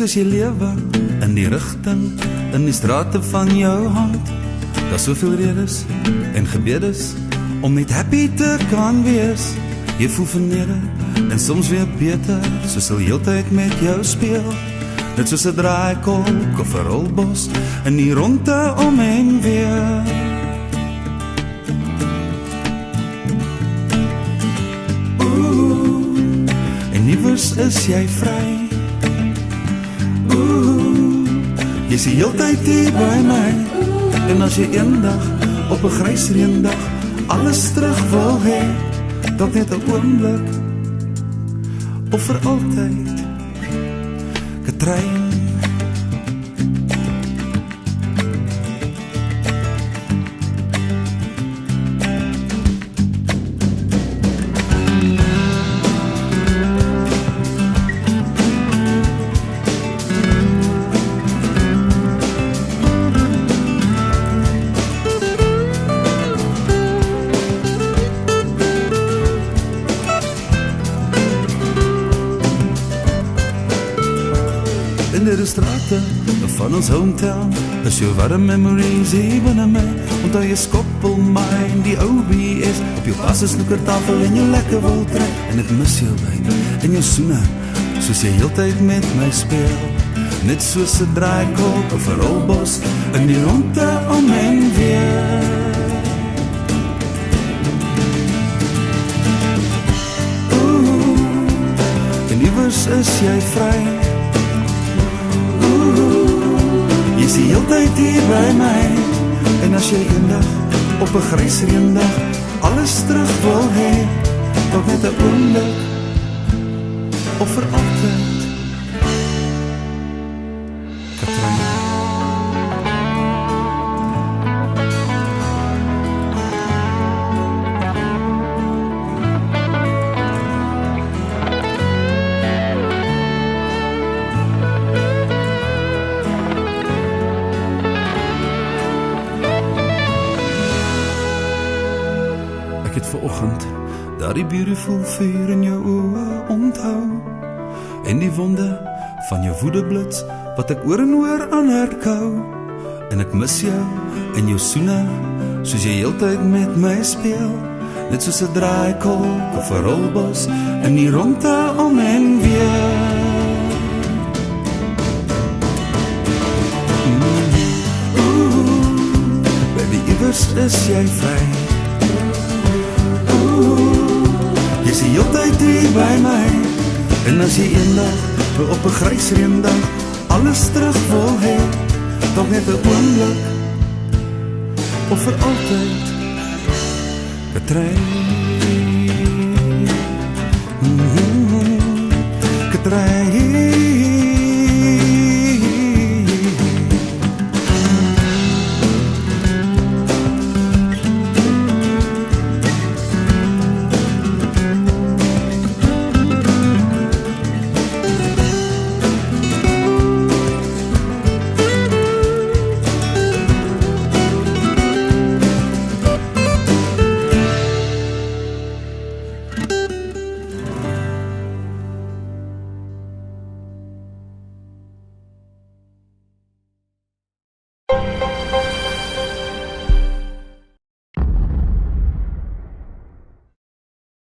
soos jy lewe, in die rigting, in die strate van jou hand. Daar's soveel redes en gebedes, om net happy te kan wees. Jy voel verneder, en soms weer beter, soos sal heeltyd met jou speel. Net soos 'n draaikolk of 'n rolbos, in die ronde om en weer. En iewers is jy vry. Jy is die heeltyd hier by my. En as jy eendag, op 'n grys reendag, alles terug wil hê, dalk net 'n oomblik, of vir altyd, Katrein. In die strate van ons hometown is jou warm memories hier binne my. Onthou jy skoppel my en die ou BS op jou passe snoekertafel en jou lekker wil trek. En ek mis jou by, en jou soene, soos jy heeltyd met my speel. Net soos 'n draaikolk of 'n rolbos, in die ronde om en weer. En iewers is jy vry. Jy is die heeltyd hier by my. En as jy eendag, op 'n grys reendag, alles terug wil hê, dalk net 'n oomblik, of vir altyd, Katrein. Ek het vanoggend daardie beautiful vuur in jou oë onthou, en die wonde van jou woedeblits wat ek oor en oor aan herkou. En ek mis jou en jou soene, soos jy heeltyd met my speel. Net soos 'n draaikolk of 'n rolbos, in die ronde om en weer. Baby, iewers is jy vry. Jy is die heeltyd hier by my. En as jy eendag, op 'n grys reendag, alles terug wil hê, dalk net 'n oomblik, of vir altyd, Katrein. Katrein.